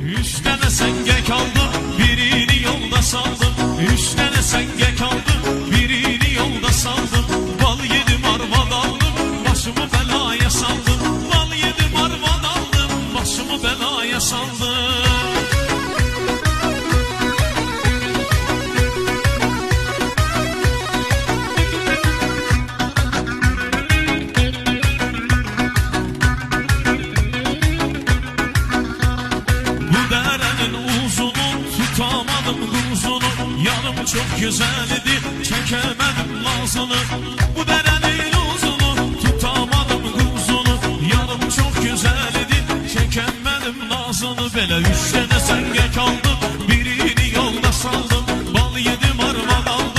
Üç tane senge kaldı, birini yolda saldım. Üç tane senge kaldı, birini yolda saldım. Bal yedim arvad aldım, başımı belaya saldım. Bal yedim arvad aldım, başımı belaya saldım. Yanım çok güzeldi, çekemedim nazını. Bu derenin uzunu, tutamadım kuzunu. Yanım çok güzeldi, çekemedim nazını. Böyle üç tane senge kaldım, birini yolda saldım. Bal yedim arvad aldım.